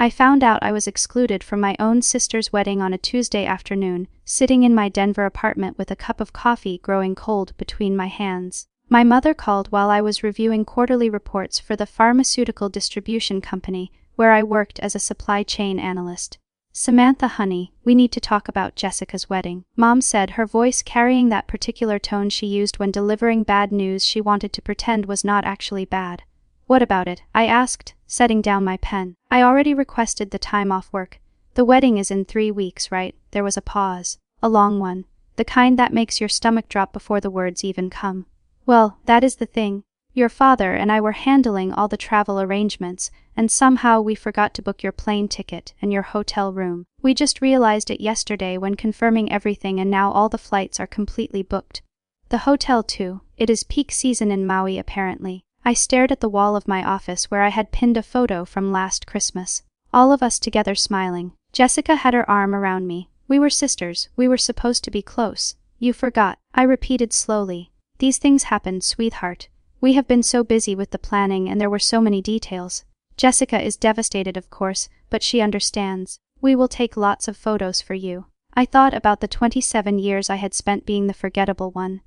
I found out I was excluded from my own sister's wedding on a Tuesday afternoon, sitting in my Denver apartment with a cup of coffee growing cold between my hands. My mother called while I was reviewing quarterly reports for the pharmaceutical distribution company, where I worked as a supply chain analyst. "Samantha, honey, we need to talk about Jessica's wedding," Mom said, her voice carrying that particular tone she used when delivering bad news she wanted to pretend was not actually bad. "What about it?" I asked, setting down my pen. "I already requested the time off work. The wedding is in 3 weeks, right?" There was a pause. A long one. The kind that makes your stomach drop before the words even come. "Well, that is the thing. Your father and I were handling all the travel arrangements, and somehow we forgot to book your plane ticket and your hotel room. We just realized it yesterday when confirming everything, and now all the flights are completely booked. The hotel too. It is peak season in Maui apparently." I stared at the wall of my office where I had pinned a photo from last Christmas. All of us together smiling. Jessica had her arm around me. "We were sisters. We were supposed to be close. You forgot," I repeated slowly. "These things happened, sweetheart. We have been so busy with the planning and there were so many details. Jessica is devastated, of course, but she understands. We will take lots of photos for you." I thought about the 27 years I had spent being the forgettable one.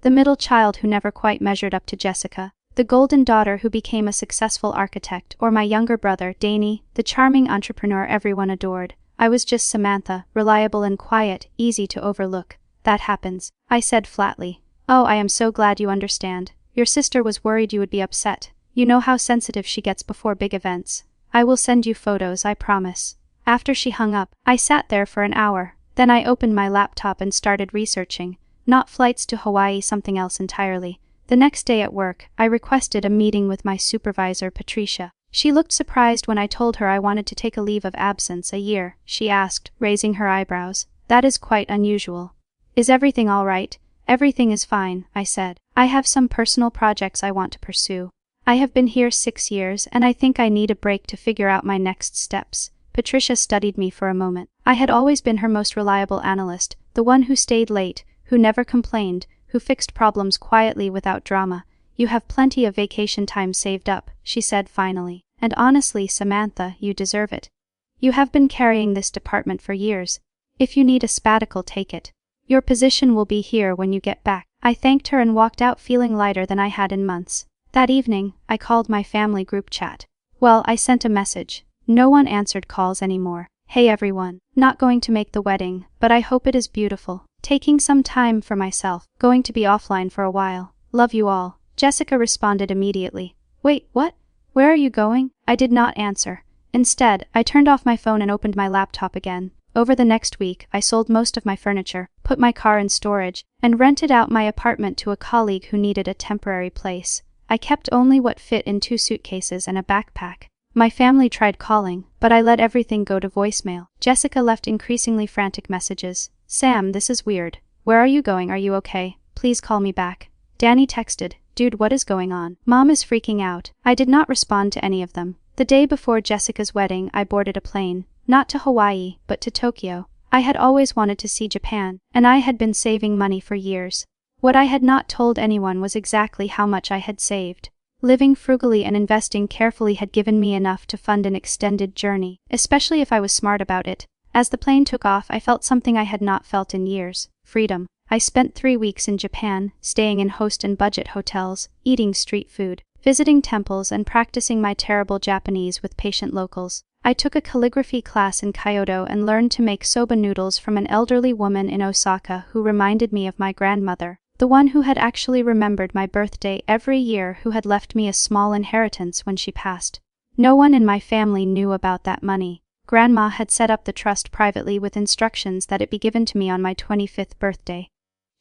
The middle child who never quite measured up to Jessica. The golden daughter who became a successful architect, or my younger brother, Danny, the charming entrepreneur everyone adored. I was just Samantha, reliable and quiet, easy to overlook. "That happens," I said flatly. "Oh, I am so glad you understand. Your sister was worried you would be upset. You know how sensitive she gets before big events. I will send you photos, I promise." After she hung up, I sat there for an hour. Then I opened my laptop and started researching. Not flights to Hawaii, something else entirely. The next day at work, I requested a meeting with my supervisor, Patricia. She looked surprised when I told her I wanted to take a leave of absence a year. She asked, raising her eyebrows. "That is quite unusual. Is everything all right?" "Everything is fine," I said. "I have some personal projects I want to pursue. I have been here 6 years and I think I need a break to figure out my next steps." Patricia studied me for a moment. I had always been her most reliable analyst, the one who stayed late, who never complained, who fixed problems quietly without drama. "You have plenty of vacation time saved up," she said finally. "And honestly, Samantha, you deserve it. You have been carrying this department for years. If you need a sabbatical, take it. Your position will be here when you get back." I thanked her and walked out feeling lighter than I had in months. That evening, I called my family group chat. Well, I sent a message. No one answered calls anymore. "Hey everyone, not going to make the wedding, but I hope it is beautiful. Taking some time for myself, going to be offline for a while. Love you all." Jessica responded immediately. "Wait, what? Where are you going?" I did not answer. Instead, I turned off my phone and opened my laptop again. Over the next week, I sold most of my furniture, put my car in storage, and rented out my apartment to a colleague who needed a temporary place. I kept only what fit in 2 suitcases and a backpack. My family tried calling, but I let everything go to voicemail. Jessica left increasingly frantic messages. "Sam, this is weird. Where are you going? Are you okay? Please call me back." Danny texted, "Dude, what is going on? Mom is freaking out." I did not respond to any of them. The day before Jessica's wedding, I boarded a plane. Not to Hawaii, but to Tokyo. I had always wanted to see Japan, and I had been saving money for years. What I had not told anyone was exactly how much I had saved. Living frugally and investing carefully had given me enough to fund an extended journey, especially if I was smart about it. As the plane took off, I felt something I had not felt in years: freedom. I spent 3 weeks in Japan, staying in host and budget hotels, eating street food, visiting temples, and practicing my terrible Japanese with patient locals. I took a calligraphy class in Kyoto and learned to make soba noodles from an elderly woman in Osaka who reminded me of my grandmother, the one who had actually remembered my birthday every year, who had left me a small inheritance when she passed. No one in my family knew about that money. Grandma had set up the trust privately with instructions that it be given to me on my 25th birthday.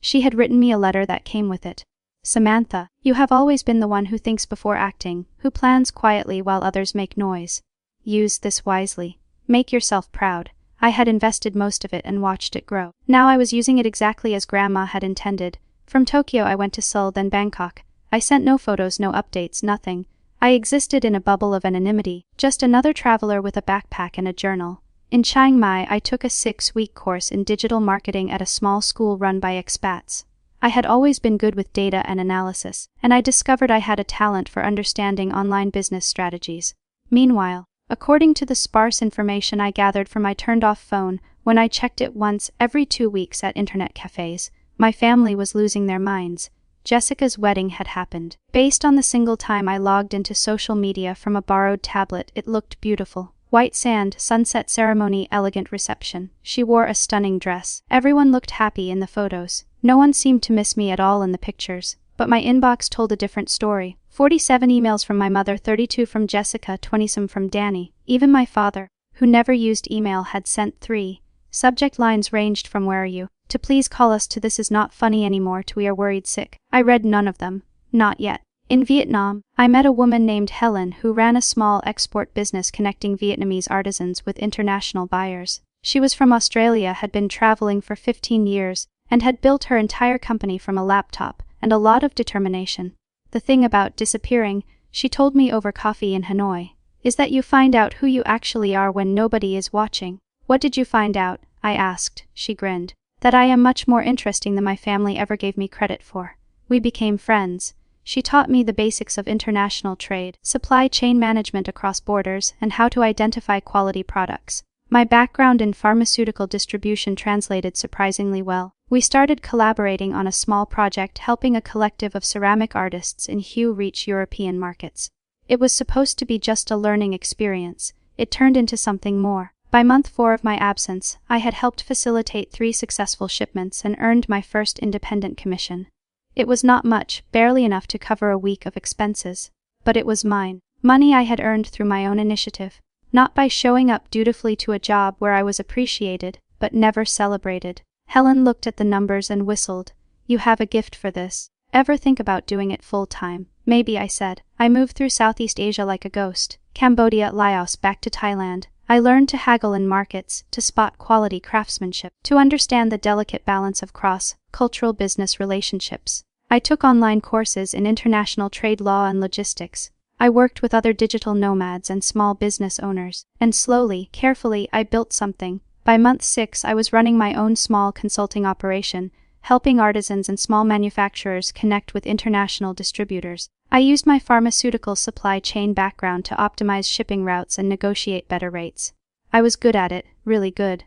She had written me a letter that came with it. "Samantha, you have always been the one who thinks before acting, who plans quietly while others make noise. Use this wisely. Make yourself proud." I had invested most of it and watched it grow. Now I was using it exactly as Grandma had intended. From Tokyo I went to Seoul, then Bangkok. I sent no photos, no updates, nothing. I existed in a bubble of anonymity, just another traveler with a backpack and a journal. In Chiang Mai I took a 6-week course in digital marketing at a small school run by expats. I had always been good with data and analysis, and I discovered I had a talent for understanding online business strategies. Meanwhile, According to the sparse information I gathered from my turned-off phone, when I checked it once every 2 weeks at internet cafes, my family was losing their minds. Jessica's wedding had happened. Based on the single time I logged into social media from a borrowed tablet, it looked beautiful. White sand, sunset ceremony, elegant reception. She wore a stunning dress. Everyone looked happy in the photos. No one seemed to miss me at all in the pictures. But my inbox told a different story. 47 emails from my mother, 32 from Jessica, 20-some from Danny. Even my father, who never used email, had sent 3. Subject lines ranged from "Where are you?" to "Please call us," to "This is not funny anymore," to "We are worried sick." I read none of them. Not yet. In Vietnam, I met a woman named Helen who ran a small export business connecting Vietnamese artisans with international buyers. She was from Australia, had been traveling for 15 years, and had built her entire company from a laptop and a lot of determination. The thing about disappearing, she told me over coffee in Hanoi, is that you find out who you actually are when nobody is watching. What did you find out? I asked. She grinned. That I am much more interesting than my family ever gave me credit for. We became friends. She taught me the basics of international trade, supply chain management across borders, and how to identify quality products. My background in pharmaceutical distribution translated surprisingly well. We started collaborating on a small project helping a collective of ceramic artists in Hue reach European markets. It was supposed to be just a learning experience. It turned into something more. By month 4 of my absence, I had helped facilitate 3 successful shipments and earned my first independent commission. It was not much, barely enough to cover a week of expenses. But it was mine. Money I had earned through my own initiative. Not by showing up dutifully to a job where I was appreciated, but never celebrated. Helen looked at the numbers and whistled. You have a gift for this. Ever think about doing it full-time? Maybe, I said. I moved through Southeast Asia like a ghost. Cambodia, Laos, back to Thailand. I learned to haggle in markets, to spot quality craftsmanship, to understand the delicate balance of cross-cultural business relationships. I took online courses in international trade law and logistics. I worked with other digital nomads and small business owners, and slowly, carefully, I built something. By month 6, I was running my own small consulting operation, helping artisans and small manufacturers connect with international distributors. I used my pharmaceutical supply chain background to optimize shipping routes and negotiate better rates. I was good at it, really good.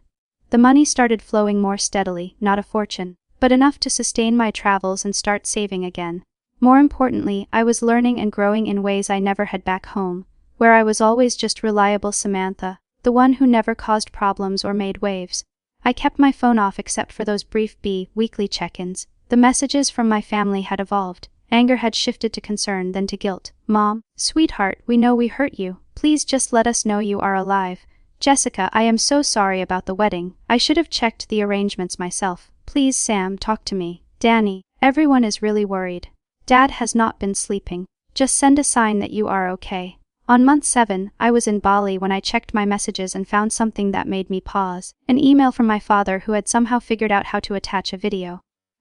The money started flowing more steadily, not a fortune, but enough to sustain my travels and start saving again. More importantly, I was learning and growing in ways I never had back home, where I was always just reliable Samantha, the one who never caused problems or made waves. I kept my phone off except for those brief weekly check-ins. The messages from my family had evolved. Anger had shifted to concern, then to guilt. Mom, sweetheart, we know we hurt you. Please just let us know you are alive. Jessica, I am so sorry about the wedding. I should have checked the arrangements myself. Please, Sam, talk to me. Danny, everyone is really worried. Dad has not been sleeping. Just send a sign that you are okay. On month 7, I was in Bali when I checked my messages and found something that made me pause. An email from my father who had somehow figured out how to attach a video.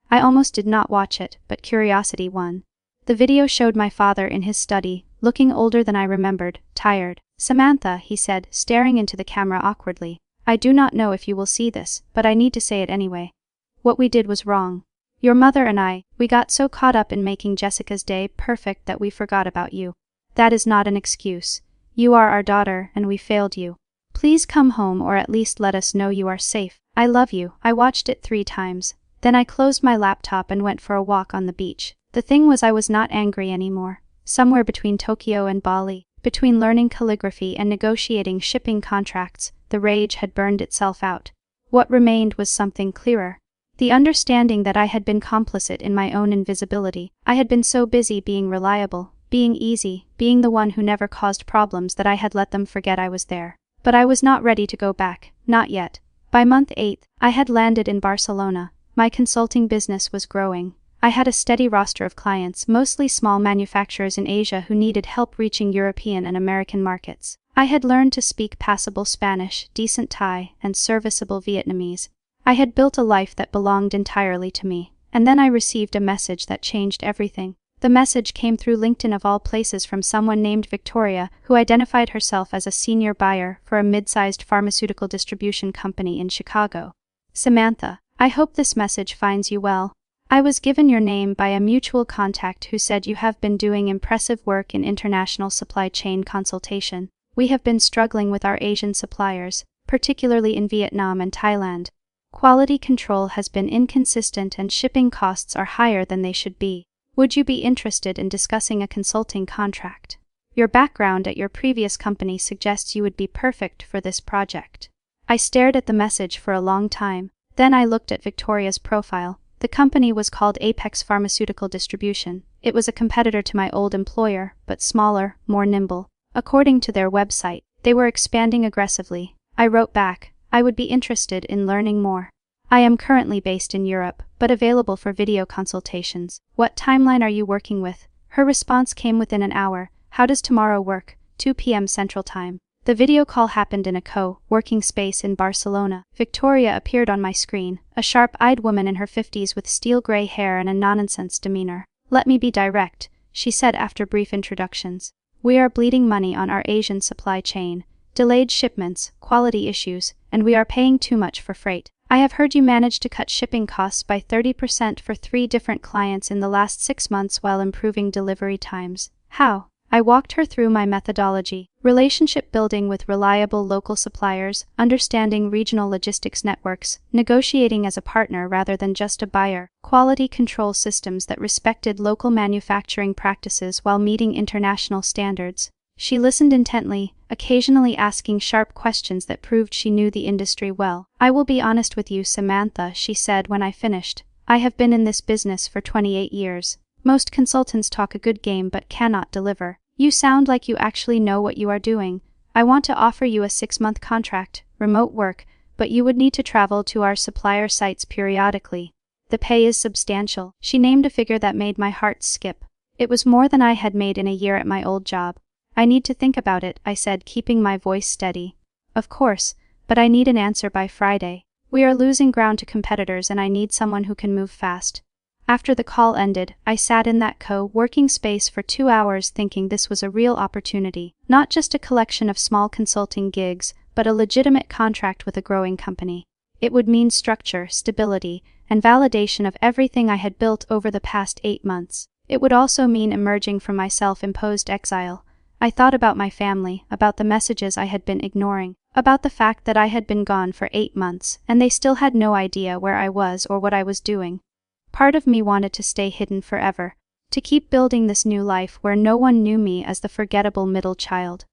I almost did not watch it, but curiosity won. The video showed my father in his study, looking older than I remembered, tired. Samantha, he said, staring into the camera awkwardly. I do not know if you will see this, but I need to say it anyway. What we did was wrong. Your mother and we got so caught up in making Jessica's day perfect that we forgot about you. That is not an excuse. You are our daughter, and we failed you. Please come home or at least let us know you are safe. I love you. I watched it 3 times. Then I closed my laptop and went for a walk on the beach. The thing was, I was not angry anymore. Somewhere between Tokyo and Bali, between learning calligraphy and negotiating shipping contracts, the rage had burned itself out. What remained was something clearer. The understanding that I had been complicit in my own invisibility. I had been so busy being reliable, being easy, being the one who never caused problems that I had let them forget I was there. But I was not ready to go back, not yet. By month 8, I had landed in Barcelona. My consulting business was growing. I had a steady roster of clients, mostly small manufacturers in Asia who needed help reaching European and American markets. I had learned to speak passable Spanish, decent Thai, and serviceable Vietnamese. I had built a life that belonged entirely to me. And then I received a message that changed everything. The message came through LinkedIn of all places from someone named Victoria, who identified herself as a senior buyer for a mid-sized pharmaceutical distribution company in Chicago. Samantha, I hope this message finds you well. I was given your name by a mutual contact who said you have been doing impressive work in international supply chain consultation. We have been struggling with our Asian suppliers, particularly in Vietnam and Thailand. Quality control has been inconsistent and shipping costs are higher than they should be. Would you be interested in discussing a consulting contract? Your background at your previous company suggests you would be perfect for this project. I stared at the message for a long time. Then I looked at Victoria's profile. The company was called Apex Pharmaceutical Distribution. It was a competitor to my old employer, but smaller, more nimble. According to their website, they were expanding aggressively. I wrote back, I would be interested in learning more. I am currently based in Europe, but available for video consultations. What timeline are you working with? Her response came within an hour. How does tomorrow work? 2 p.m. Central Time. The video call happened in a co-working space in Barcelona. Victoria appeared on my screen, a sharp-eyed woman in her 50s with steel-gray hair and a nonsense demeanor. Let me be direct, she said after brief introductions. We are bleeding money on our Asian supply chain. Delayed shipments, quality issues, and we are paying too much for freight. I have heard you managed to cut shipping costs by 30% for 3 different clients in the last 6 months while improving delivery times. How? I walked her through my methodology: relationship building with reliable local suppliers, understanding regional logistics networks, negotiating as a partner rather than just a buyer, quality control systems that respected local manufacturing practices while meeting international standards. She listened intently, occasionally asking sharp questions that proved she knew the industry well. I will be honest with you, Samantha, she said when I finished. I have been in this business for 28 years. Most consultants talk a good game but cannot deliver. You sound like you actually know what you are doing. I want to offer you a 6-month contract, remote work, but you would need to travel to our supplier sites periodically. The pay is substantial. She named a figure that made my heart skip. It was more than I had made in a year at my old job. I need to think about it, I said, keeping my voice steady. Of course, but I need an answer by Friday. We are losing ground to competitors and I need someone who can move fast. After the call ended, I sat in that co-working space for 2 hours thinking this was a real opportunity, not just a collection of small consulting gigs, but a legitimate contract with a growing company. It would mean structure, stability, and validation of everything I had built over the past 8 months. It would also mean emerging from my self-imposed exile. I thought about my family, about the messages I had been ignoring, about the fact that I had been gone for 8 months, and they still had no idea where I was or what I was doing. Part of me wanted to stay hidden forever, to keep building this new life where no one knew me as the forgettable middle child.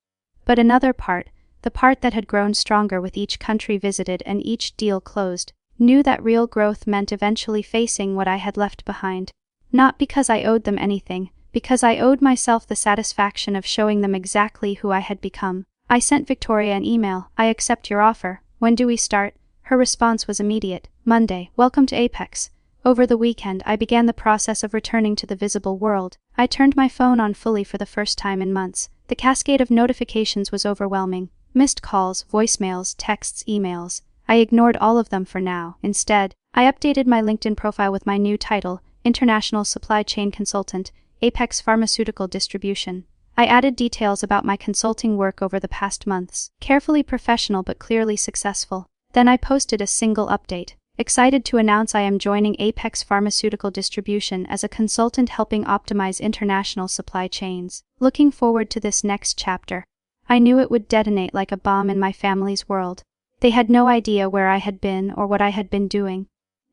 But another part, the part that had grown stronger with each country visited and each deal closed, knew that real growth meant eventually facing what I had left behind. Not because I owed them anything, because I owed myself the satisfaction of showing them exactly who I had become. I sent Victoria an email. I accept your offer. When do we start? Her response was immediate. Monday. Welcome to Apex. Over the weekend, I began the process of returning to the visible world. I turned my phone on fully for the first time in months. The cascade of notifications was overwhelming. Missed calls, voicemails, texts, emails. I ignored all of them for now. Instead, I updated my LinkedIn profile with my new title, International Supply Chain Consultant, Apex Pharmaceutical Distribution. I added details about my consulting work over the past months. Carefully professional but clearly successful. Then I posted a single update. Excited to announce I am joining Apex Pharmaceutical Distribution as a consultant helping optimize international supply chains. Looking forward to this next chapter. I knew it would detonate like a bomb in my family's world. They had no idea where I had been or what I had been doing.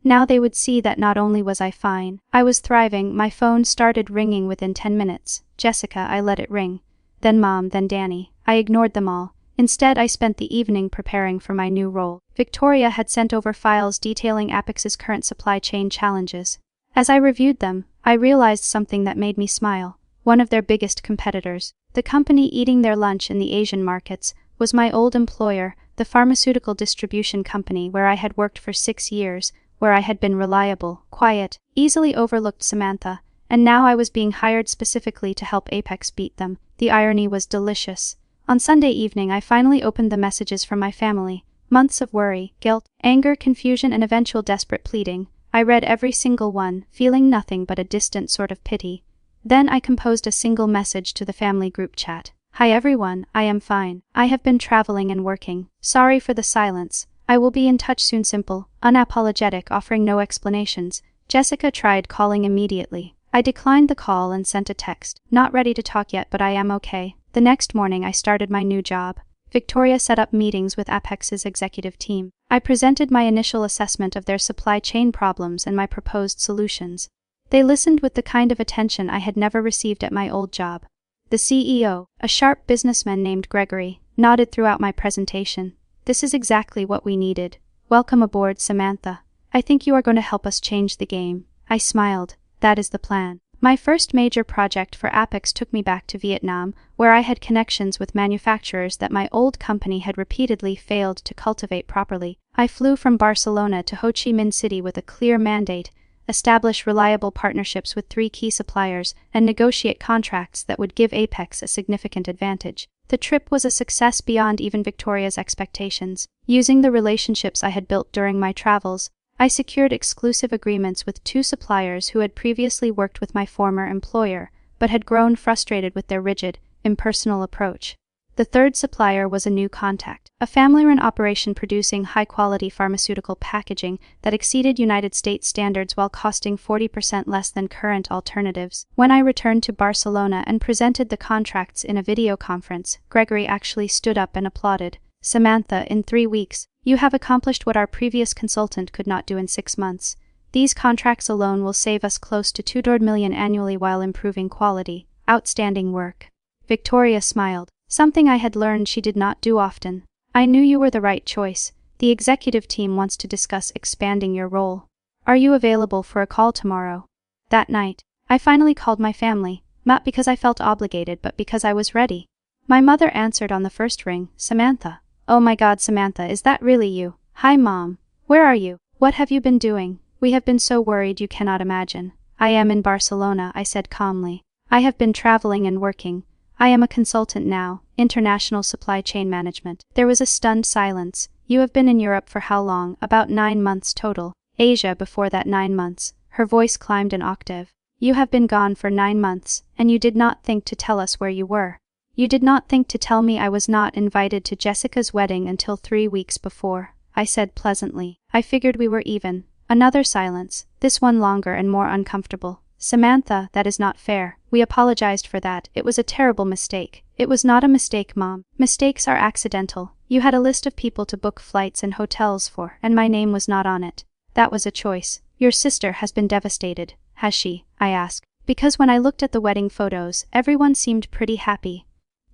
Now they would see that not only was I fine, I was thriving. My phone started ringing within 10 minutes. Jessica, I let it ring. Then Mom, then Danny. I ignored them all. Instead, I spent the evening preparing for my new role. Victoria had sent over files detailing Apex's current supply chain challenges. As I reviewed them, I realized something that made me smile. One of their biggest competitors, the company eating their lunch in the Asian markets, was my old employer, the pharmaceutical distribution company where I had worked for 6 years, where I had been reliable, quiet, easily overlooked Samantha, and now I was being hired specifically to help Apex beat them. The irony was delicious. On Sunday evening, I finally opened the messages from my family. Months of worry, guilt, anger, confusion, and eventual desperate pleading. I read every single one, feeling nothing but a distant sort of pity. Then I composed a single message to the family group chat. Hi everyone, I am fine. I have been traveling and working. Sorry for the silence. I will be in touch soon. Simple, unapologetic, offering no explanations. Jessica tried calling immediately. I declined the call and sent a text. Not ready to talk yet, but I am okay. The next morning I started my new job. Victoria set up meetings with Apex's executive team. I presented my initial assessment of their supply chain problems and my proposed solutions. They listened with the kind of attention I had never received at my old job. The CEO, a sharp businessman named Gregory, nodded throughout my presentation. "This is exactly what we needed. Welcome aboard, Samantha. I think you are going to help us change the game." I smiled. That is the plan. My first major project for Apex took me back to Vietnam, where I had connections with manufacturers that my old company had repeatedly failed to cultivate properly. I flew from Barcelona to Ho Chi Minh City with a clear mandate: establish reliable partnerships with 3 key suppliers, and negotiate contracts that would give Apex a significant advantage. The trip was a success beyond even Victoria's expectations. Using the relationships I had built during my travels, I secured exclusive agreements with 2 suppliers who had previously worked with my former employer, but had grown frustrated with their rigid, impersonal approach. The third supplier was a new contact, a family-run operation producing high-quality pharmaceutical packaging that exceeded United States standards while costing 40% less than current alternatives. When I returned to Barcelona and presented the contracts in a video conference, Gregory actually stood up and applauded. "Samantha, in 3 weeks, you have accomplished what our previous consultant could not do in 6 months. These contracts alone will save us close to $2 million annually while improving quality. Outstanding work." Victoria smiled, something I had learned she did not do often. "I knew you were the right choice. The executive team wants to discuss expanding your role. Are you available for a call tomorrow?" That night, I finally called my family, not because I felt obligated but because I was ready. My mother answered on the first ring. "Samantha." "Oh my God, Samantha, is that really you?" "Hi, Mom. Where are you? What have you been doing? We have been so worried you cannot imagine." "I am in Barcelona," I said calmly. "I have been traveling and working. I am a consultant now, international supply chain management." There was a stunned silence. "You have been in Europe for how long?" "About 9 months total. Asia before that 9 months." Her voice climbed an octave. "You have been gone for 9 months, and you did not think to tell us where you were. You did not think to tell me I was not invited to Jessica's wedding until 3 weeks before," I said pleasantly. "I figured we were even." Another silence, this one longer and more uncomfortable. "Samantha, that is not fair. We apologized for that. It was a terrible mistake." "It was not a mistake, Mom. Mistakes are accidental. You had a list of people to book flights and hotels for, and my name was not on it. That was a choice." "Your sister has been devastated, has she?" I asked. Because when I looked at the wedding photos, everyone seemed pretty happy.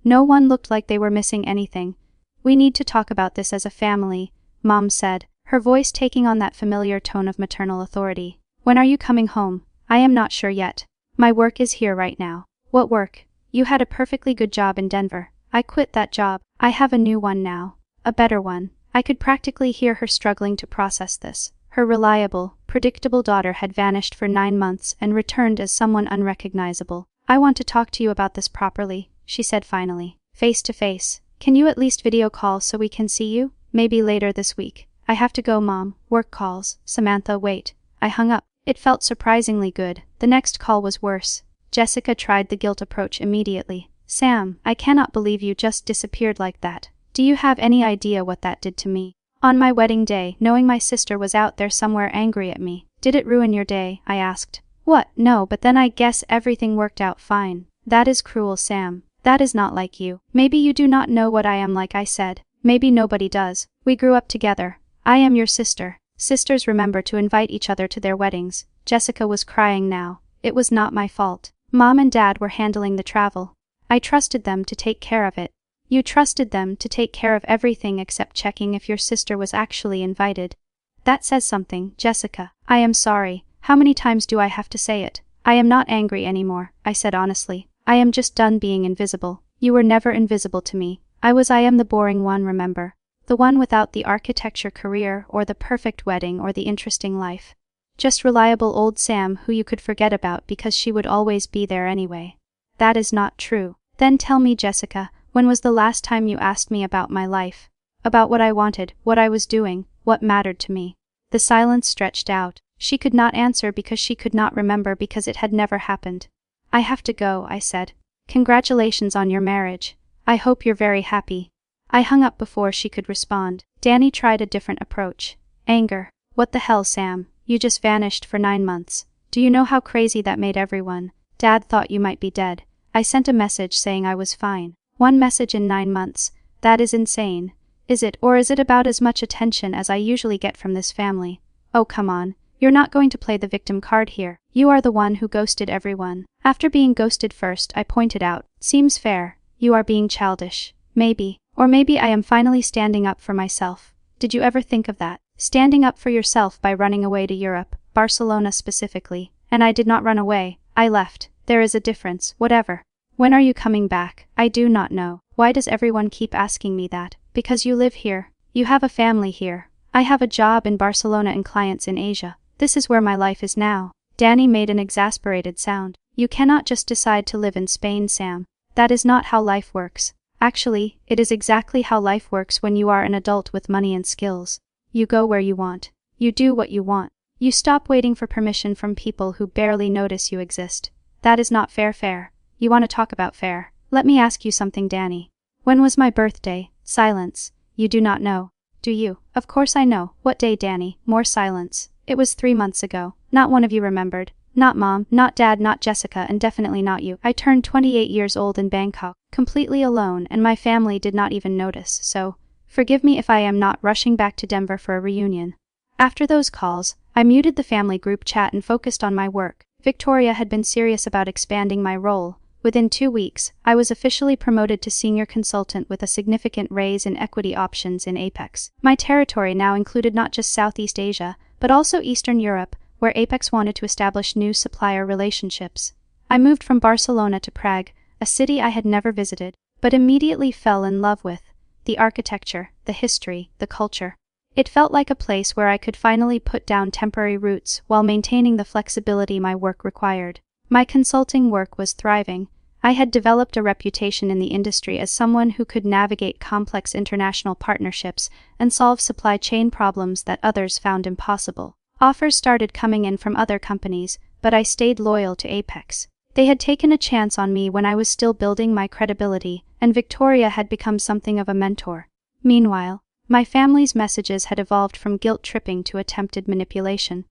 No one looked like they were missing anything. "We need to talk about this as a family," Mom said, her voice taking on that familiar tone of maternal authority. "When are you coming home?" "I am not sure yet. My work is here right now." "What work?" "You had a perfectly good job in Denver." "I quit that job. I have a new one now. A better one." I could practically hear her struggling to process this. Her reliable, predictable daughter had vanished for 9 months and returned as someone unrecognizable. "I want to talk to you about this properly," she said finally. "Face to face. Can you at least video call so we can see you? Maybe later this week." "I have to go, Mom. Work calls." "Samantha, wait." I hung up. It felt surprisingly good. The next call was worse. Jessica tried the guilt approach immediately. "Sam, I cannot believe you just disappeared like that. Do you have any idea what that did to me? On my wedding day, knowing my sister was out there somewhere angry at me. Did it ruin your day?" I asked. "What? No, but then I guess everything worked out fine." "That is cruel, Sam. That is not like you. Maybe you do not know what I am like," I said. "Maybe nobody does. We grew up together. I am your sister. Sisters remember to invite each other to their weddings." Jessica was crying now. "It was not my fault. Mom and Dad were handling the travel. I trusted them to take care of it." "You trusted them to take care of everything except checking if your sister was actually invited. That says something, Jessica." "I am sorry. How many times do I have to say it?" "I am not angry anymore," I said honestly. "I am just done being invisible. You were never invisible to me. I am the boring one, remember? The one without the architecture career or the perfect wedding or the interesting life. Just reliable old Sam who you could forget about because she would always be there anyway." "That is not true." "Then tell me, Jessica, when was the last time you asked me about my life? About what I wanted, what I was doing, what mattered to me?" The silence stretched out. She could not answer because she could not remember because it had never happened. "I have to go," I said. "Congratulations on your marriage. I hope you're very happy." I hung up before she could respond. Danny tried a different approach. Anger. "What the hell, Sam? You just vanished for 9 months. Do you know how crazy that made everyone? Dad thought you might be dead. I sent a message saying I was fine." One message in 9 months. That is insane. Is it, or is it about as much attention as I usually get from this family? Oh, come on. You're not going to play the victim card here. You are the one who ghosted everyone. After being ghosted first, I pointed out. Seems fair. You are being childish. Maybe. Or maybe I am finally standing up for myself. Did you ever think of that? Standing up for yourself by running away to Europe, Barcelona specifically. And I did not run away. I left. There is a difference. Whatever. When are you coming back? I do not know. Why does everyone keep asking me that? Because you live here. You have a family here. I have a job in Barcelona and clients in Asia. This is where my life is now. Danny made an exasperated sound. You cannot just decide to live in Spain, Sam. That is not how life works. Actually, it is exactly how life works when you are an adult with money and skills. You go where you want. You do what you want. You stop waiting for permission from people who barely notice you exist. That is not fair. You want to talk about fair? Let me ask you something, Danny. When was my birthday? Silence. You do not know. Do you? Of course I know. What day, Danny? More silence. It was 3 months ago. Not one of you remembered. Not Mom, not Dad, not Jessica, and definitely not you. I turned 28 years old in Bangkok, completely alone, and my family did not even notice, so forgive me if I am not rushing back to Denver for a reunion. After those calls, I muted the family group chat and focused on my work. Victoria had been serious about expanding my role. Within 2 weeks, I was officially promoted to senior consultant with a significant raise in equity options in Apex. My territory now included not just Southeast Asia, but also Eastern Europe, where Apex wanted to establish new supplier relationships. I moved from Barcelona to Prague, a city I had never visited, but immediately fell in love with. The architecture, the history, the culture. It felt like a place where I could finally put down temporary roots while maintaining the flexibility my work required. My consulting work was thriving. I had developed a reputation in the industry as someone who could navigate complex international partnerships and solve supply chain problems that others found impossible. Offers started coming in from other companies, but I stayed loyal to Apex. They had taken a chance on me when I was still building my credibility, and Victoria had become something of a mentor. Meanwhile, my family's messages had evolved from guilt-tripping to attempted manipulation.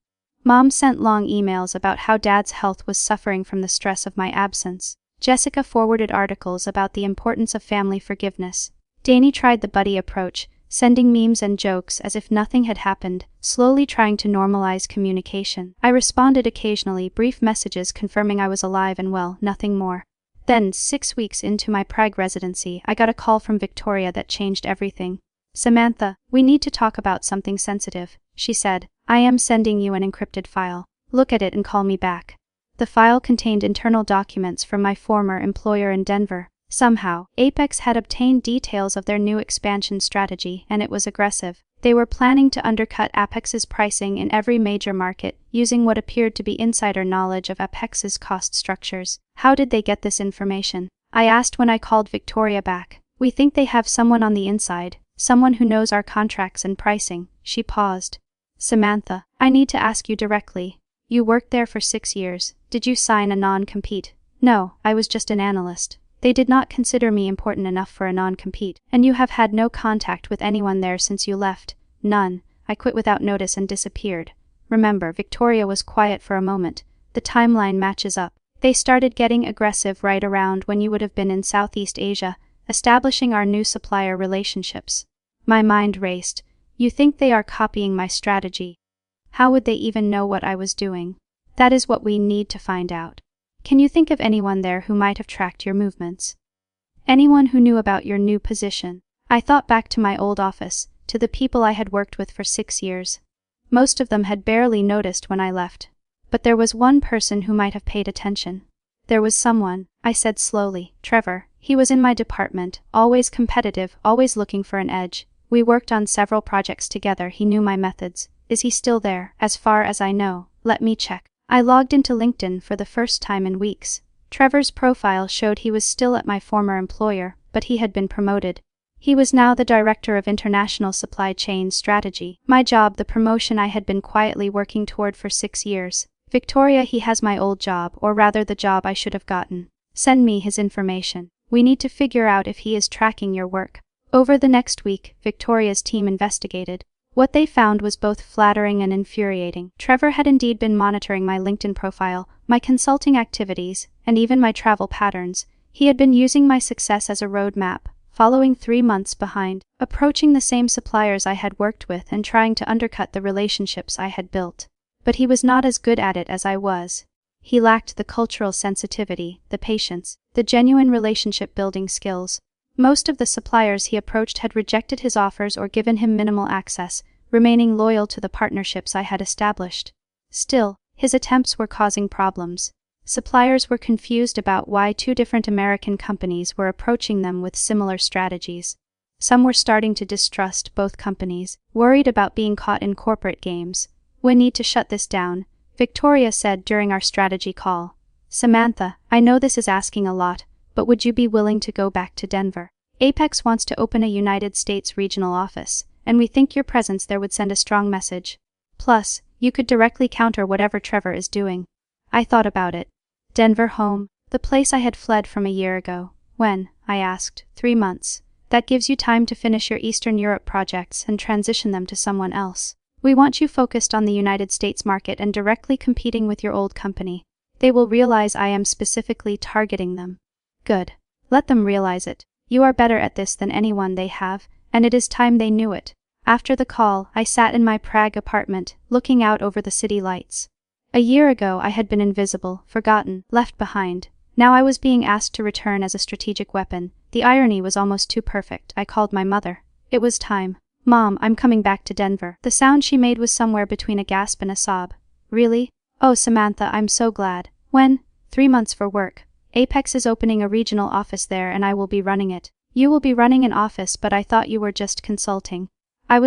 Mom sent long emails about how Dad's health was suffering from the stress of my absence. Jessica forwarded articles about the importance of family forgiveness. Danny tried the buddy approach, sending memes and jokes as if nothing had happened, slowly trying to normalize communication. I responded occasionally, brief messages confirming I was alive and well, nothing more. Then, 6 weeks into my Prague residency, I got a call from Victoria that changed everything. Samantha, we need to talk about something sensitive, she said. I am sending you an encrypted file. Look at it and call me back. The file contained internal documents from my former employer in Denver. Somehow, Apex had obtained details of their new expansion strategy, and it was aggressive. They were planning to undercut Apex's pricing in every major market, using what appeared to be insider knowledge of Apex's cost structures. How did they get this information? I asked when I called Victoria back. We think they have someone on the inside, someone who knows our contracts and pricing. She paused. Samantha, I need to ask you directly. You worked there for 6 years. Did you sign a non-compete? No, I was just an analyst. They did not consider me important enough for a non-compete. And you have had no contact with anyone there since you left? None. I quit without notice and disappeared. Remember, Victoria was quiet for a moment. The timeline matches up. They started getting aggressive right around when you would have been in Southeast Asia, establishing our new supplier relationships. My mind raced. You think they are copying my strategy? How would they even know what I was doing? That is what we need to find out. Can you think of anyone there who might have tracked your movements? Anyone who knew about your new position? I thought back to my old office, to the people I had worked with for 6 years. Most of them had barely noticed when I left. But there was one person who might have paid attention. There was someone, I said slowly. Trevor. He was in my department, always competitive, always looking for an edge. We worked on several projects together. He knew my methods. Is he still there? As far as I know. Let me check. I logged into LinkedIn for the first time in weeks. Trevor's profile showed he was still at my former employer, but he had been promoted. He was now the Director of International Supply Chain Strategy. My job, the promotion I had been quietly working toward for 6 years. Victoria, he has my old job, or rather the job I should have gotten. Send me his information. We need to figure out if he is tracking your work. Over the next week, Victoria's team investigated. What they found was both flattering and infuriating. Trevor had indeed been monitoring my LinkedIn profile, my consulting activities, and even my travel patterns. He had been using my success as a roadmap, following 3 months behind, approaching the same suppliers I had worked with and trying to undercut the relationships I had built. But he was not as good at it as I was. He lacked the cultural sensitivity, the patience, the genuine relationship-building skills. Most of the suppliers he approached had rejected his offers or given him minimal access, remaining loyal to the partnerships I had established. Still, his attempts were causing problems. Suppliers were confused about why 2 different American companies were approaching them with similar strategies. Some were starting to distrust both companies, worried about being caught in corporate games. "We need to shut this down," Victoria said during our strategy call. "Samantha, I know this is asking a lot, but would you be willing to go back to Denver? Apex wants to open a United States regional office, and we think your presence there would send a strong message. Plus, you could directly counter whatever Trevor is doing." I thought about it. Denver home, the place I had fled from a year ago. "When?" I asked. 3 months. "That gives you time to finish your Eastern Europe projects and transition them to someone else. We want you focused on the United States market and directly competing with your old company. They will realize I am specifically targeting them." "Good. Let them realize it. You are better at this than anyone they have, and it is time they knew it." After the call, I sat in my Prague apartment, looking out over the city lights. A year ago I had been invisible, forgotten, left behind. Now I was being asked to return as a strategic weapon. The irony was almost too perfect. I called my mother. It was time. "Mom, I'm coming back to Denver." The sound she made was somewhere between a gasp and a sob. "Really? Oh, Samantha, I'm so glad. When?" 3 months for work. Apex is opening a regional office there and I will be running it. "You will be running an office, but I thought you were just consulting." I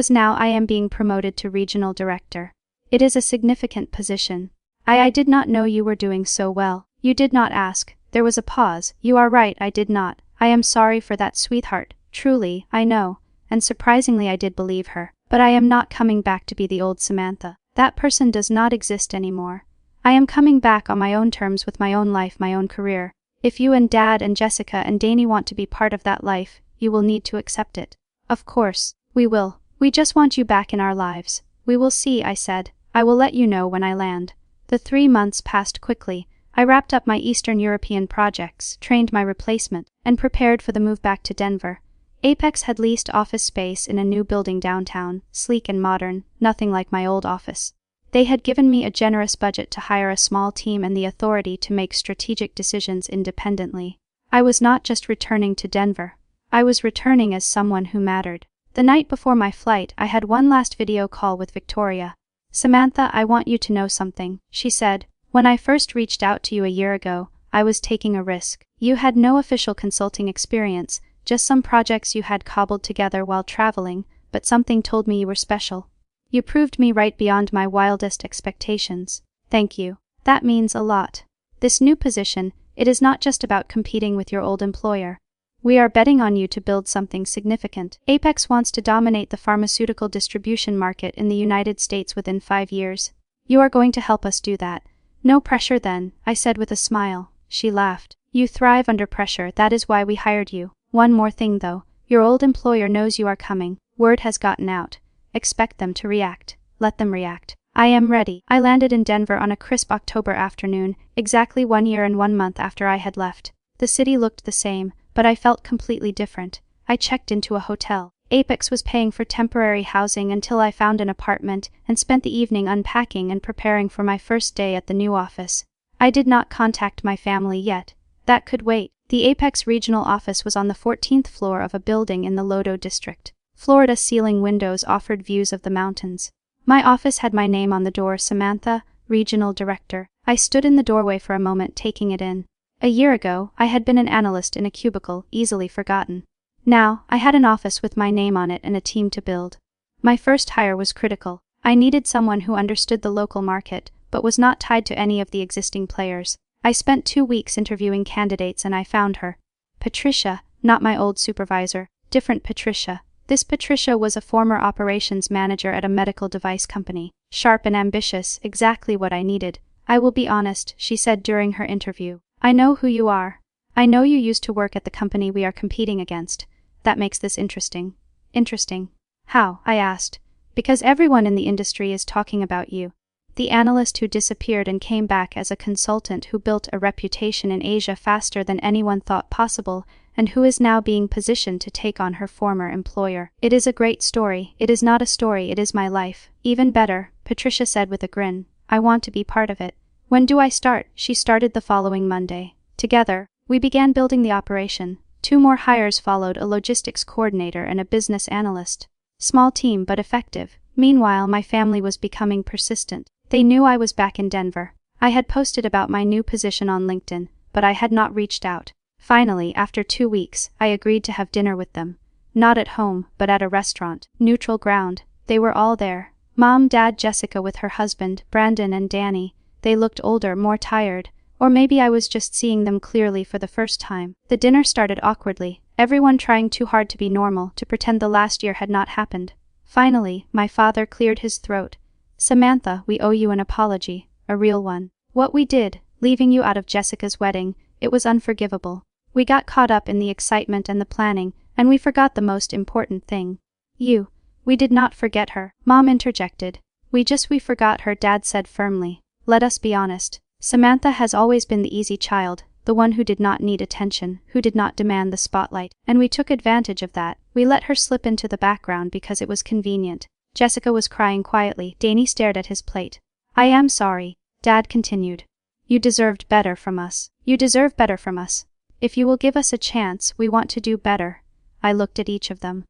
am being promoted to regional director. It is a significant position. I did not know you were doing so well. "You did not ask." There was a pause. "You are right, I did not. I am sorry for that, sweetheart. Truly, I know." And surprisingly I did believe her. "But I am not coming back to be the old Samantha. That person does not exist anymore. I am coming back on my own terms with my own life, my own career. If you and Dad and Jessica and Danny want to be part of that life, you will need to accept it." "Of course, we will. We just want you back in our lives." "We will see," I said. "I will let you know when I land." The 3 months passed quickly. I wrapped up my Eastern European projects, trained my replacement, and prepared for the move back to Denver. Apex had leased office space in a new building downtown, sleek and modern, nothing like my old office. They had given me a generous budget to hire a small team and the authority to make strategic decisions independently. I was not just returning to Denver. I was returning as someone who mattered. The night before my flight, I had one last video call with Victoria. "Samantha, I want you to know something," she said. "When I first reached out to you a year ago, I was taking a risk. You had no official consulting experience, just some projects you had cobbled together while traveling, but something told me you were special. You proved me right beyond my wildest expectations. Thank you. That means a lot. This new position, it is not just about competing with your old employer. We are betting on you to build something significant. Apex wants to dominate the pharmaceutical distribution market in the United States within 5 years. You are going to help us do that." "No pressure then," I said with a smile. She laughed. "You thrive under pressure, that is why we hired you. One more thing though, your old employer knows you are coming. Word has gotten out. Expect them to react. Let them react." I am ready. I landed in Denver on a crisp October afternoon, exactly 1 year and 1 month after I had left. The city looked the same, but I felt completely different. I checked into a hotel. Apex was paying for temporary housing until I found an apartment and spent the evening unpacking and preparing for my first day at the new office. I did not contact my family yet. That could wait. The Apex regional office was on the 14th floor of a building in the Lodo district. Florida ceiling windows offered views of the mountains. My office had my name on the door, Samantha, Regional Director. I stood in the doorway for a moment, taking it in. A year ago, I had been an analyst in a cubicle, easily forgotten. Now, I had an office with my name on it and a team to build. My first hire was critical. I needed someone who understood the local market, but was not tied to any of the existing players. I spent 2 weeks interviewing candidates and I found her. Patricia, not my old supervisor, different Patricia. This Patricia was a former operations manager at a medical device company. Sharp and ambitious, exactly what I needed. "I will be honest," she said during her interview. "I know who you are. I know you used to work at the company we are competing against. That makes this interesting." "Interesting? How?" I asked. "Because everyone in the industry is talking about you. the analyst who disappeared and came back as a consultant who built a reputation in Asia faster than anyone thought possible, and who is now being positioned to take on her former employer. It is a great story. It is not a story, it is my life. Even better, Patricia said with a grin. I want to be part of it. When do I start? She started the following Monday. Together, we began building the operation. 2 more hires followed, a logistics coordinator and a business analyst. Small team but effective. Meanwhile, my family was becoming persistent. They knew I was back in Denver. I had posted about my new position on LinkedIn, but I had not reached out. Finally, after 2 weeks, I agreed to have dinner with them. Not at home, but at a restaurant. Neutral ground. They were all there. Mom, Dad, Jessica with her husband, Brandon, and Danny. They looked older, more tired. Or maybe I was just seeing them clearly for the first time. The dinner started awkwardly, everyone trying too hard to be normal, to pretend the last year had not happened. Finally, my father cleared his throat. Samantha, we owe you an apology, a real one. What we did, leaving you out of Jessica's wedding, it was unforgivable. We got caught up in the excitement and the planning, and we forgot the most important thing. You. We did not forget her, Mom interjected. We forgot her, Dad said firmly. Let us be honest. Samantha has always been the easy child, the one who did not need attention, who did not demand the spotlight, and we took advantage of that. We let her slip into the background because it was convenient. Jessica was crying quietly. Danny stared at his plate. I am sorry, Dad continued. You deserved better from us. You deserve better from us. If you will give us a chance, we want to do better. I looked at each of them.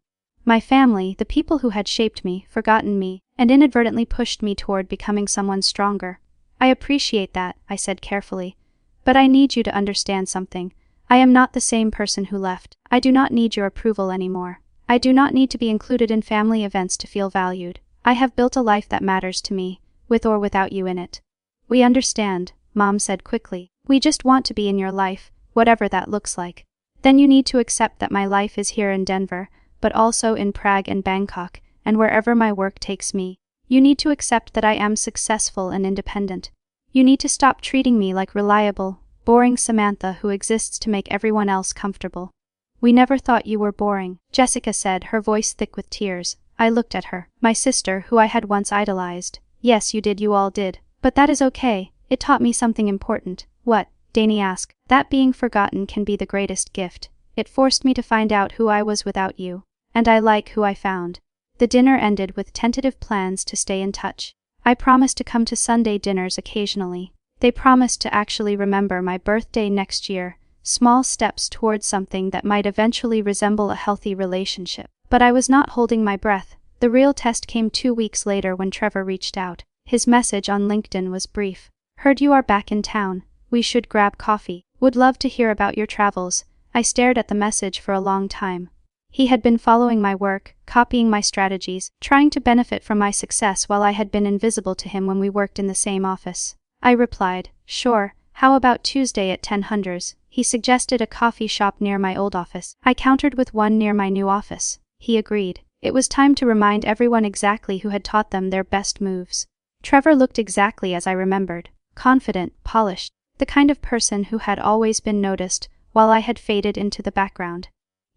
My family, the people who had shaped me, forgotten me, and inadvertently pushed me toward becoming someone stronger. I appreciate that, I said carefully. But I need you to understand something. I am not the same person who left. I do not need your approval anymore. I do not need to be included in family events to feel valued. I have built a life that matters to me, with or without you in it. We understand, Mom said quickly. We just want to be in your life, whatever that looks like. Then you need to accept that my life is here in Denver, but also in Prague and Bangkok, and wherever my work takes me. You need to accept that I am successful and independent. You need to stop treating me like reliable, boring Samantha who exists to make everyone else comfortable. We never thought you were boring, Jessica said, her voice thick with tears. I looked at her. My sister, who I had once idolized. Yes, you did, you all did. But that is okay. It taught me something important. What? Danny asked. That being forgotten can be the greatest gift. It forced me to find out who I was without you. And I like who I found. The dinner ended with tentative plans to stay in touch. I promised to come to Sunday dinners occasionally. They promised to actually remember my birthday next year. Small steps towards something that might eventually resemble a healthy relationship. But I was not holding my breath. The real test came 2 weeks later when Trevor reached out. His message on LinkedIn was brief. Heard you are back in town. We should grab coffee. Would love to hear about your travels. I stared at the message for a long time. He had been following my work, copying my strategies, trying to benefit from my success while I had been invisible to him when we worked in the same office. I replied, sure, how about Tuesday at 10:00? He suggested a coffee shop near my old office. I countered with one near my new office. He agreed. It was time to remind everyone exactly who had taught them their best moves. Trevor looked exactly as I remembered. Confident, polished, the kind of person who had always been noticed, while I had faded into the background.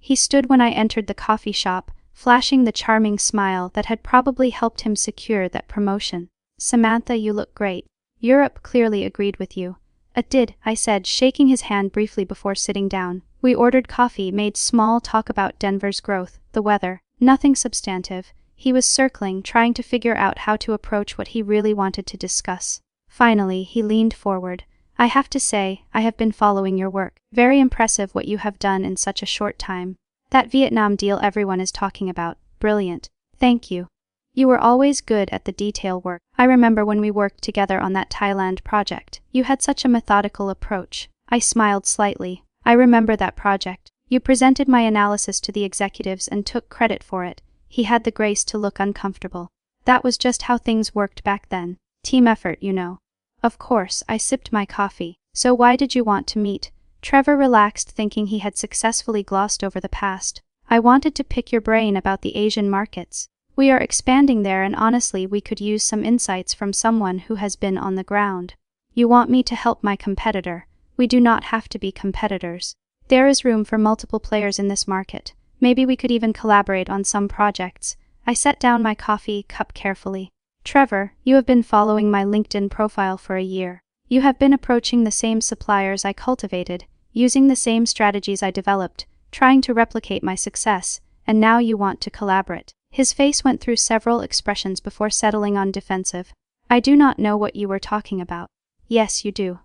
He stood when I entered the coffee shop, flashing the charming smile that had probably helped him secure that promotion. Samantha, you look great. Europe clearly agreed with you. It did, I said, shaking his hand briefly before sitting down. We ordered coffee, made small talk about Denver's growth, the weather. Nothing substantive. He was circling, trying to figure out how to approach what he really wanted to discuss. Finally, he leaned forward. I have to say, I have been following your work. Very impressive what you have done in such a short time. That Vietnam deal everyone is talking about. Brilliant. Thank you. You were always good at the detail work. I remember when we worked together on that Thailand project. You had such a methodical approach. I smiled slightly. I remember that project. You presented my analysis to the executives and took credit for it. He had the grace to look uncomfortable. That was just how things worked back then. Team effort, you know. Of course, I sipped my coffee. So why did you want to meet? Trevor relaxed, thinking he had successfully glossed over the past. I wanted to pick your brain about the Asian markets. We are expanding there, and honestly we could use some insights from someone who has been on the ground. You want me to help my competitor. We do not have to be competitors. There is room for multiple players in this market. Maybe we could even collaborate on some projects. I set down my coffee cup carefully. Trevor, you have been following my LinkedIn profile for a year. You have been approaching the same suppliers I cultivated, using the same strategies I developed, trying to replicate my success, and now you want to collaborate. His face went through several expressions before settling on defensive. I do not know what you were talking about. Yes, you do.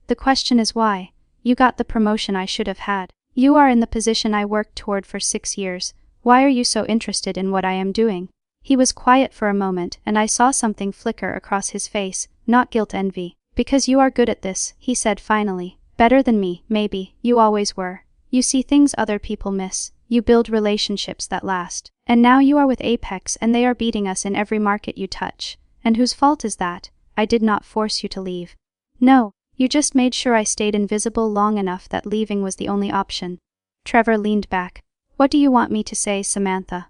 The question is why. You got the promotion I should have had. You are in the position I worked toward for 6 years. Why are you so interested in what I am doing? He was quiet for a moment, and I saw something flicker across his face, not guilt, envy. Because you are good at this, he said finally. Better than me, maybe, you always were. You see things other people miss. You build relationships that last. And now you are with Apex and they are beating us in every market you touch. And whose fault is that? I did not force you to leave. No, you just made sure I stayed invisible long enough that leaving was the only option. Trevor leaned back. What do you want me to say, Samantha?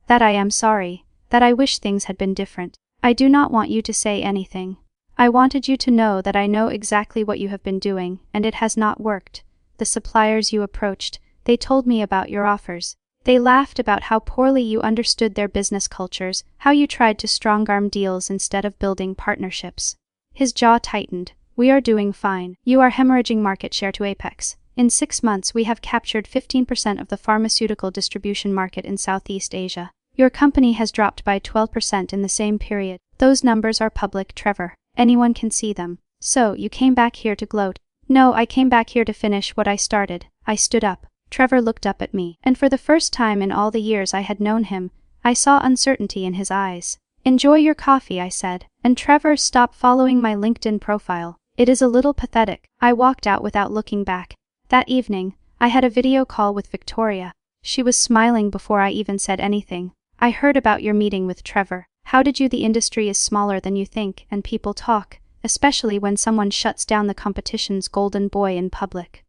That I am sorry, that I wish things had been different. I do not want you to say anything. I wanted you to know that I know exactly what you have been doing, and it has not worked. The suppliers you approached, they told me about your offers. They laughed about how poorly you understood their business cultures, how you tried to strong-arm deals instead of building partnerships. His jaw tightened. We are doing fine. You are hemorrhaging market share to Apex. In 6 months we have captured 15% of the pharmaceutical distribution market in Southeast Asia. Your company has dropped by 12% in the same period. Those numbers are public, Trevor. Anyone can see them. So, you came back here to gloat. No, I came back here to finish what I started. I stood up. Trevor looked up at me, and for the first time in all the years I had known him, I saw uncertainty in his eyes. Enjoy your coffee, I said, and Trevor, stop following my LinkedIn profile. It is a little pathetic. I walked out without looking back. That evening, I had a video call with Victoria. She was smiling before I even said anything. I heard about your meeting with Trevor. How did you? The industry is smaller than you think, and people talk, especially when someone shuts down the competition's golden boy in public.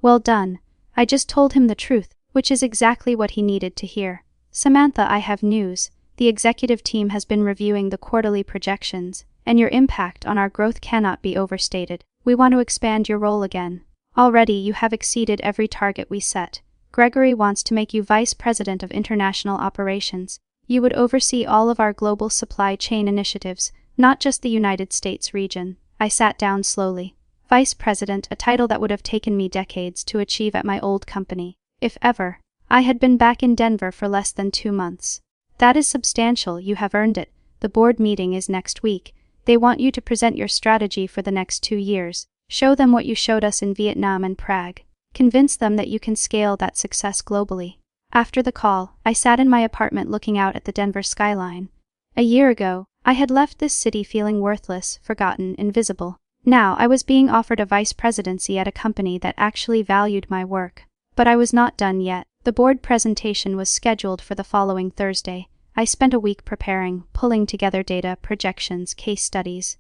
Well done. I just told him the truth, which is exactly what he needed to hear. Samantha, I have news. The executive team has been reviewing the quarterly projections, and your impact on our growth cannot be overstated. We want to expand your role again. Already you have exceeded every target we set. Gregory wants to make you Vice President of International Operations. You would oversee all of our global supply chain initiatives, not just the United States region. I sat down slowly. Vice President, a title that would have taken me decades to achieve at my old company, if ever. I had been back in Denver for less than 2 months. That is substantial, you have earned it. The board meeting is next week. They want you to present your strategy for the next 2 years. Show them what you showed us in Vietnam and Prague. Convince them that you can scale that success globally. After the call, I sat in my apartment looking out at the Denver skyline. A year ago, I had left this city feeling worthless, forgotten, invisible. Now I was being offered a vice presidency at a company that actually valued my work. But I was not done yet. The board presentation was scheduled for the following Thursday. I spent a week preparing, pulling together data, projections, case studies.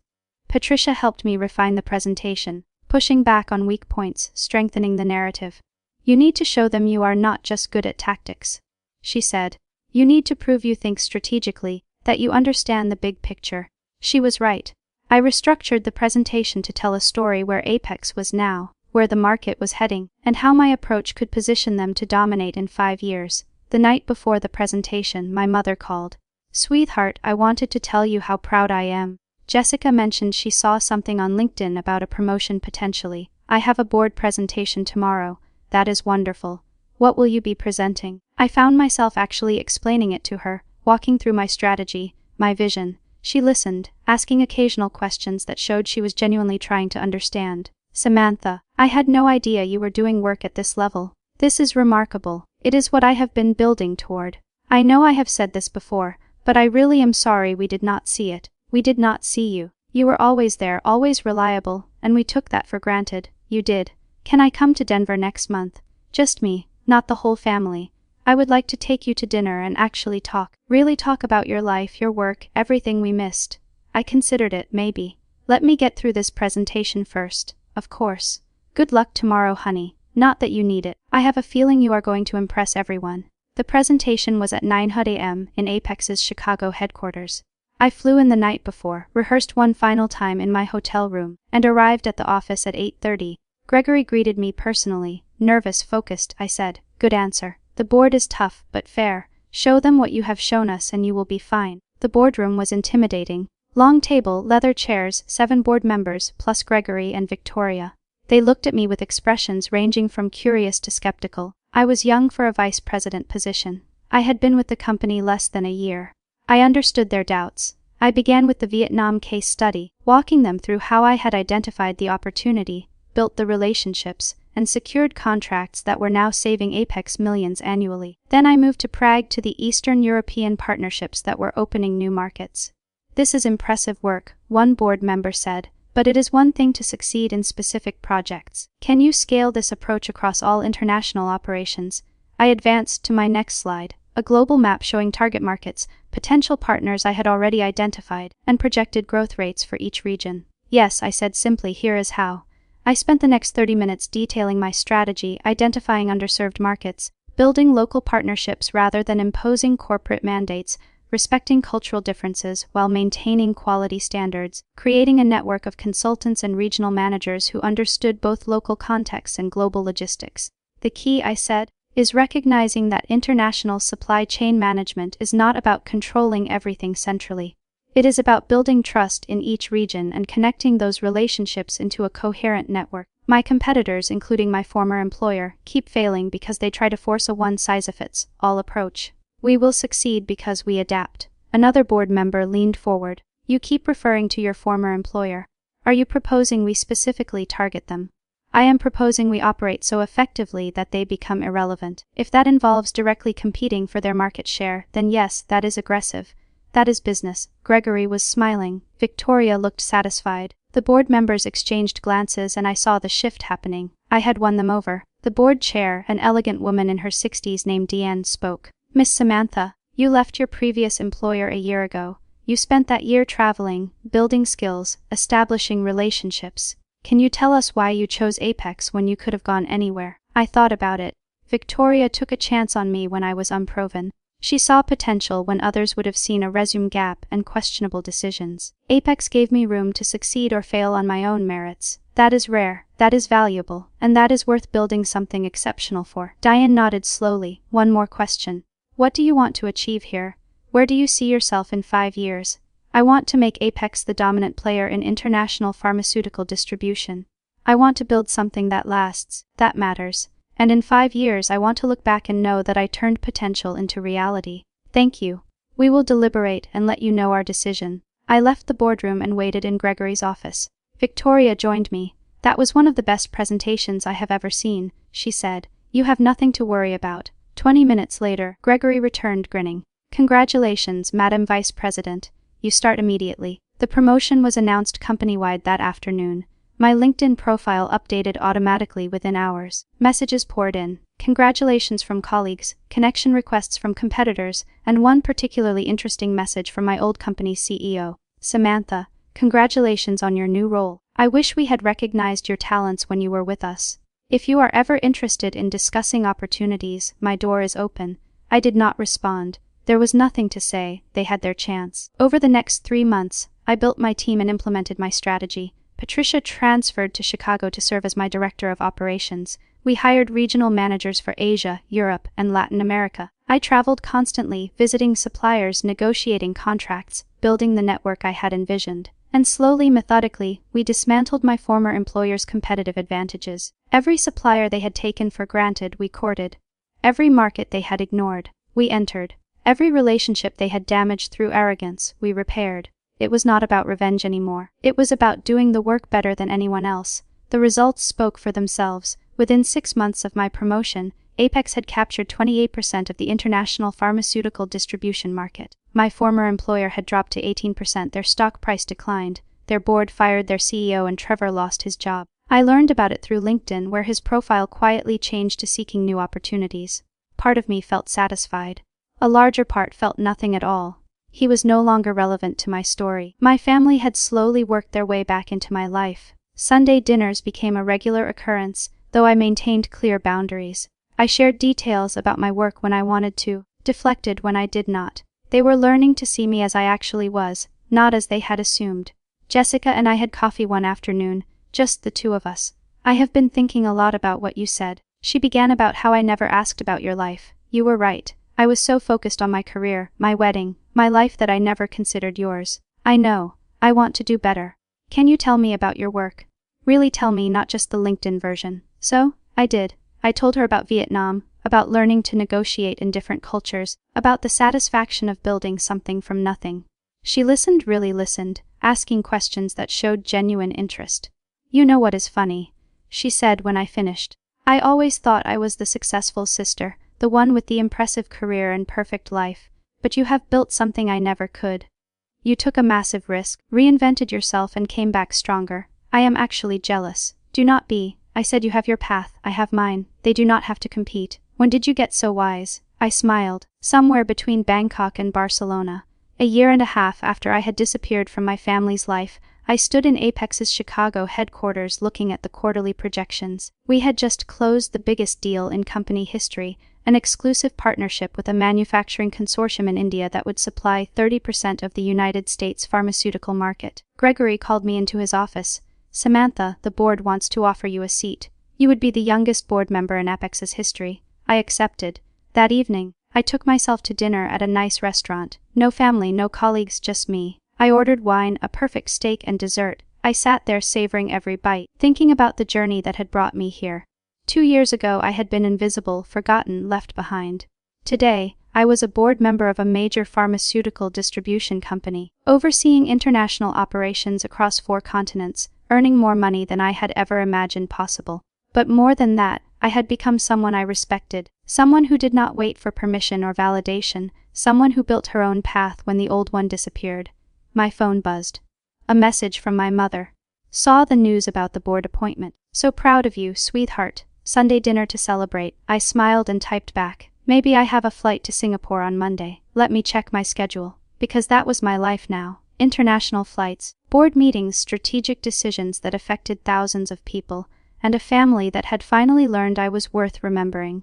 Patricia helped me refine the presentation, pushing back on weak points, strengthening the narrative. You need to show them you are not just good at tactics, she said. You need to prove you think strategically, that you understand the big picture. She was right. I restructured the presentation to tell a story where Apex was now, where the market was heading, and how my approach could position them to dominate in 5 years. The night before the presentation, my mother called. Sweetheart, I wanted to tell you how proud I am. Jessica mentioned she saw something on LinkedIn about a promotion potentially. I have a board presentation tomorrow. That is wonderful. What will you be presenting? I found myself actually explaining it to her, walking through my strategy, my vision. She listened, asking occasional questions that showed she was genuinely trying to understand. Samantha, I had no idea you were doing work at this level. This is remarkable. It is what I have been building toward. I know I have said this before, but I really am sorry we did not see it. We did not see you. You were always there, always reliable, and we took that for granted. You did. Can I come to Denver next month? Just me, not the whole family. I would like to take you to dinner and actually talk. Really talk about your life, your work, everything we missed. I considered it, maybe. Let me get through this presentation first, of course. Good luck tomorrow, honey. Not that you need it. I have a feeling you are going to impress everyone. The presentation was at 9 a.m. in Apex's Chicago headquarters. I flew in the night before, rehearsed one final time in my hotel room, and arrived at the office at 8:30. Gregory greeted me personally. Nervous, focused, I said. Good answer. The board is tough, but fair. Show them what you have shown us and you will be fine. The boardroom was intimidating. Long table, leather chairs, 7 board members, plus Gregory and Victoria. They looked at me with expressions ranging from curious to skeptical. I was young for a vice president position. I had been with the company less than a year. I understood their doubts. I began with the Vietnam case study, walking them through how I had identified the opportunity, built the relationships, and secured contracts that were now saving Apex millions annually. Then I moved to Prague to the Eastern European partnerships that were opening new markets. "This is impressive work," one board member said, "but it is one thing to succeed in specific projects. Can you scale this approach across all international operations?" I advanced to my next slide, a global map showing target markets, potential partners I had already identified, and projected growth rates for each region. "Yes," I said simply, "here is how." I spent the next 30 minutes detailing my strategy, identifying underserved markets, building local partnerships rather than imposing corporate mandates, respecting cultural differences while maintaining quality standards, creating a network of consultants and regional managers who understood both local contexts and global logistics. "The key," I said, "is recognizing that international supply chain management is not about controlling everything centrally. It is about building trust in each region and connecting those relationships into a coherent network. My competitors, including my former employer, keep failing because they try to force a one-size-fits-all approach. We will succeed because we adapt." Another board member leaned forward. "You keep referring to your former employer. Are you proposing we specifically target them?" "I am proposing we operate so effectively that they become irrelevant. If that involves directly competing for their market share, then yes, that is aggressive. That is business." Gregory was smiling. Victoria looked satisfied. The board members exchanged glances and I saw the shift happening. I had won them over. The board chair, an elegant woman in her 60s named Deanne, spoke. "Miss Samantha, you left your previous employer a year ago. You spent that year traveling, building skills, establishing relationships. Can you tell us why you chose Apex when you could have gone anywhere?" I thought about it. Victoria took a chance on me when I was unproven. She saw potential when others would have seen a resume gap and questionable decisions. Apex gave me room to succeed or fail on my own merits. That is rare, that is valuable, and that is worth building something exceptional for. Diane nodded slowly. "One more question. What do you want to achieve here? Where do you see yourself in 5 years?" "I want to make Apex the dominant player in international pharmaceutical distribution. I want to build something that lasts, that matters. And in 5 years I want to look back and know that I turned potential into reality." "Thank you. We will deliberate and let you know our decision." I left the boardroom and waited in Gregory's office. Victoria joined me. "That was one of the best presentations I have ever seen," she said. "You have nothing to worry about." 20 minutes later, Gregory returned grinning. "Congratulations, Madam Vice President. You start immediately." The promotion was announced company-wide that afternoon. My LinkedIn profile updated automatically within hours. Messages poured in. Congratulations from colleagues, connection requests from competitors, and one particularly interesting message from my old company's CEO. "Samantha, congratulations on your new role. I wish we had recognized your talents when you were with us. If you are ever interested in discussing opportunities, my door is open." I did not respond. There was nothing to say. They had their chance. Over the next 3 months, I built my team and implemented my strategy. Patricia transferred to Chicago to serve as my director of operations. We hired regional managers for Asia, Europe, and Latin America. I traveled constantly, visiting suppliers, negotiating contracts, building the network I had envisioned. And slowly, methodically, we dismantled my former employer's competitive advantages. Every supplier they had taken for granted, we courted. Every market they had ignored, we entered. Every relationship they had damaged through arrogance, we repaired. It was not about revenge anymore. It was about doing the work better than anyone else. The results spoke for themselves. Within 6 months of my promotion, Apex had captured 28% of the international pharmaceutical distribution market. My former employer had dropped to 18%. Their stock price declined. Their board fired their CEO and Trevor lost his job. I learned about it through LinkedIn, where his profile quietly changed to seeking new opportunities. Part of me felt satisfied. A larger part felt nothing at all. He was no longer relevant to my story. My family had slowly worked their way back into my life. Sunday dinners became a regular occurrence, though I maintained clear boundaries. I shared details about my work when I wanted to, deflected when I did not. They were learning to see me as I actually was, not as they had assumed. Jessica and I had coffee one afternoon, just the two of us. "I have been thinking a lot about what you said." She began, "about how I never asked about your life. You were right. I was so focused on my career, my wedding, My life that I never considered yours. I know. I want to do better. Can you tell me about your work? Really tell me, not just the LinkedIn version. So, I did. I told her about Vietnam, about learning to negotiate in different cultures, about the satisfaction of building something from nothing. She listened, really listened, asking questions that showed genuine interest. You know what is funny? She said when I finished. I always thought I was the successful sister, the one with the impressive career and perfect life, but you have built something I never could. You took a massive risk, reinvented yourself and came back stronger. I am actually jealous. Do not be. I said you have your path, I have mine. They do not have to compete. When did you get so wise? I smiled. Somewhere between Bangkok and Barcelona. A year and a half after I had disappeared from my family's life, I stood in Apex's Chicago headquarters looking at the quarterly projections. We had just closed the biggest deal in company history, an exclusive partnership with a manufacturing consortium in India that would supply 30% of the United States pharmaceutical market. Gregory called me into his office. Samantha, the board wants to offer you a seat. You would be the youngest board member in Apex's history. I accepted. That evening, I took myself to dinner at a nice restaurant. No family, no colleagues, just me. I ordered wine, a perfect steak and dessert. I sat there savoring every bite, thinking about the journey that had brought me here. 2 years ago I had been invisible, forgotten, left behind. Today, I was a board member of a major pharmaceutical distribution company, overseeing international operations across 4 continents, earning more money than I had ever imagined possible. But more than that, I had become someone I respected, someone who did not wait for permission or validation, someone who built her own path when the old one disappeared. My phone buzzed. A message from my mother. Saw the news about the board appointment. So proud of you, sweetheart. Sunday dinner to celebrate. I smiled and typed back. Maybe I have a flight to Singapore on Monday. Let me check my schedule. Because that was my life now. International flights, board meetings, strategic decisions that affected thousands of people, and a family that had finally learned I was worth remembering.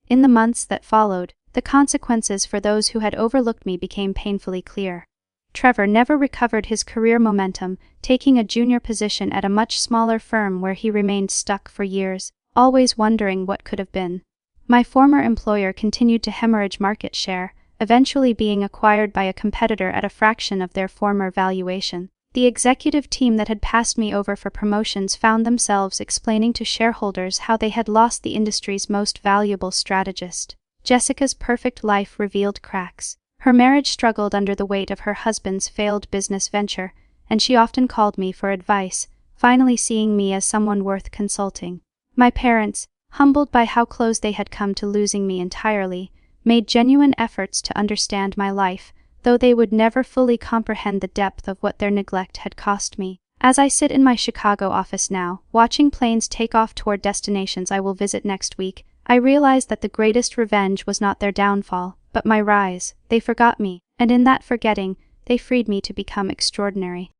In the months that followed, the consequences for those who had overlooked me became painfully clear. Trevor never recovered his career momentum, taking a junior position at a much smaller firm where he remained stuck for years, always wondering what could have been. My former employer continued to hemorrhage market share, eventually being acquired by a competitor at a fraction of their former valuation. The executive team that had passed me over for promotions found themselves explaining to shareholders how they had lost the industry's most valuable strategist. Jessica's perfect life revealed cracks. Her marriage struggled under the weight of her husband's failed business venture, and she often called me for advice, finally seeing me as someone worth consulting. My parents, humbled by how close they had come to losing me entirely, made genuine efforts to understand my life, though they would never fully comprehend the depth of what their neglect had cost me. As I sit in my Chicago office now, watching planes take off toward destinations I will visit next week, I realize that the greatest revenge was not their downfall, but my rise. They forgot me, and in that forgetting, they freed me to become extraordinary.